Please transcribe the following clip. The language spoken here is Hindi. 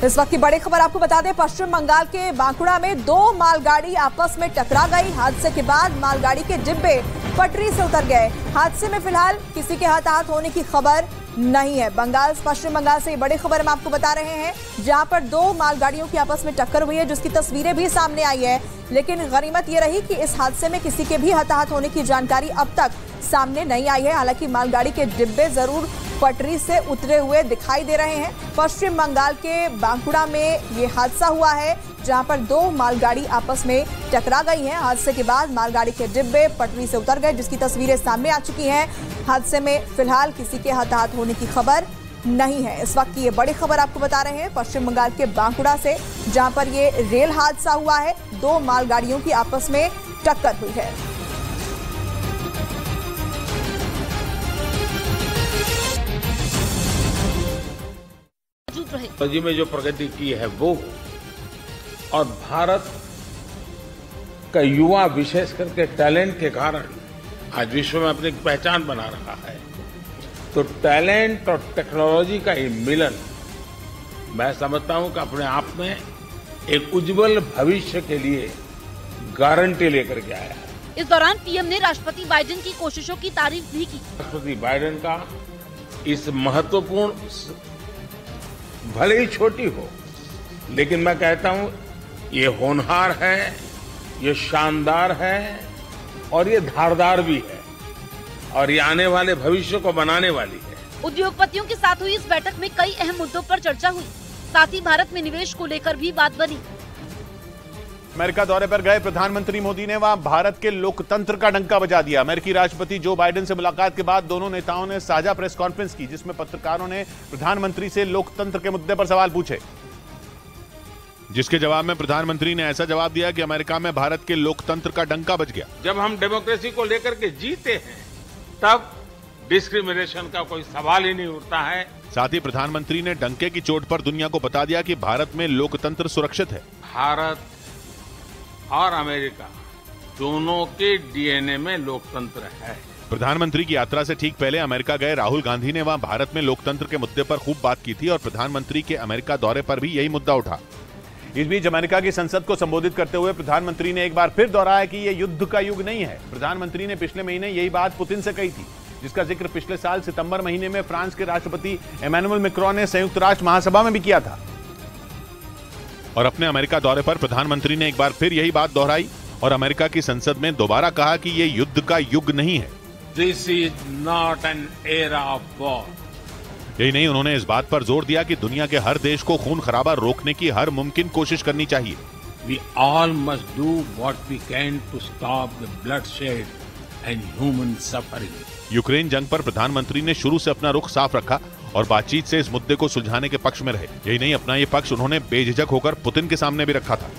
इस वक्त की बड़ी खबर आपको बता दें, पश्चिम बंगाल के बांकुड़ा में दो मालगाड़ी आपस में टकरा गई। हादसे के बाद मालगाड़ी के डिब्बे पटरी से उतर गए। हादसे में फिलहाल किसी के हताहत होने की खबर नहीं है। पश्चिम बंगाल से ये बड़ी खबर हम आपको बता रहे हैं, जहां पर दो मालगाड़ियों की आपस में टक्कर हुई है, जिसकी तस्वीरें भी सामने आई है। लेकिन गनीमत ये रही कि इस हादसे में किसी के भी हताहत होने की जानकारी अब तक सामने नहीं आई है। हालांकि मालगाड़ी के डिब्बे जरूर पटरी से उतरे हुए दिखाई दे रहे हैं। पश्चिम बंगाल के बांकुड़ा में ये हादसा हुआ है, जहां पर दो मालगाड़ी आपस में टकरा गई हैं। हादसे के बाद मालगाड़ी के डिब्बे पटरी से उतर गए, जिसकी तस्वीरें सामने आ चुकी हैं। हादसे में फिलहाल किसी के हताहत होने की खबर नहीं है। इस वक्त की ये बड़ी खबर आपको बता रहे हैं पश्चिम बंगाल के बांकुड़ा से, जहां पर ये रेल हादसा हुआ है। दो मालगाड़ियों की आपस में टक्कर हुई है। टेक्नोलॉजी में जो प्रगति की है वो, और भारत का युवा विशेष करके टैलेंट के कारण आज विश्व में अपनी पहचान बना रहा है। तो टैलेंट और टेक्नोलॉजी का ये मिलन, मैं समझता हूं कि अपने आप में एक उज्जवल भविष्य के लिए गारंटी लेकर के आया है। इस दौरान पीएम ने राष्ट्रपति बाइडेन की कोशिशों की तारीफ भी की। राष्ट्रपति बाइडेन का इस महत्वपूर्ण, भले ही छोटी हो, लेकिन मैं कहता हूं ये होनहार है, ये शानदार है और ये धारदार भी है, और ये आने वाले भविष्य को बनाने वाली है। उद्योगपतियों के साथ हुई इस बैठक में कई अहम मुद्दों पर चर्चा हुई। साथ ही भारत में निवेश को लेकर भी बात बनी। अमेरिका दौरे पर गए प्रधानमंत्री मोदी ने वहां भारत के लोकतंत्र का डंका बजा दिया। अमेरिकी राष्ट्रपति जो बाइडेन से मुलाकात के बाद दोनों नेताओं ने साझा प्रेस कॉन्फ्रेंस की, जिसमें पत्रकारों ने प्रधानमंत्री से लोकतंत्र के मुद्दे पर सवाल पूछे, जिसके जवाब में प्रधानमंत्री ने ऐसा जवाब दिया कि अमेरिका में भारत के लोकतंत्र का डंका बज गया। जब हम डेमोक्रेसी को लेकर के जीते हैं, तब डिस्क्रिमिनेशन का कोई सवाल ही नहीं उठता है। साथ ही प्रधानमंत्री ने डंके की चोट पर दुनिया को बता दिया कि भारत में लोकतंत्र सुरक्षित है। भारत और अमेरिका दोनों के डीएनए में लोकतंत्र है। प्रधानमंत्री की यात्रा से ठीक पहले अमेरिका गए राहुल गांधी ने वहां भारत में लोकतंत्र के मुद्दे पर खूब बात की थी, और प्रधानमंत्री के अमेरिका दौरे पर भी यही मुद्दा उठा। इस बीच अमेरिका की संसद को संबोधित करते हुए प्रधानमंत्री ने एक बार फिर दोहराया कि यह युद्ध का युग नहीं है। प्रधानमंत्री ने पिछले महीने यही बात पुतिन से कही थी, जिसका जिक्र पिछले साल सितंबर महीने में फ्रांस के राष्ट्रपति इमैनुअल मैक्रोन ने संयुक्त राष्ट्र महासभा में भी किया था। और अपने अमेरिका दौरे पर प्रधानमंत्री ने एक बार फिर यही बात दोहराई और अमेरिका की संसद में दोबारा कहा कि यह युद्ध का युग नहीं है। This is not an era of war. यही नहीं, उन्होंने इस बात पर जोर दिया कि दुनिया के हर देश को खून खराबा रोकने की हर मुमकिन कोशिश करनी चाहिए। We all must do what we can to stop the bloodshed and human suffering. Ukraine जंग पर प्रधानमंत्री ने शुरू से अपना रुख साफ रखा और बातचीत से इस मुद्दे को सुलझाने के पक्ष में रहे। यही नहीं, अपना ये पक्ष उन्होंने बेझिझक होकर पुतिन के सामने भी रखा था।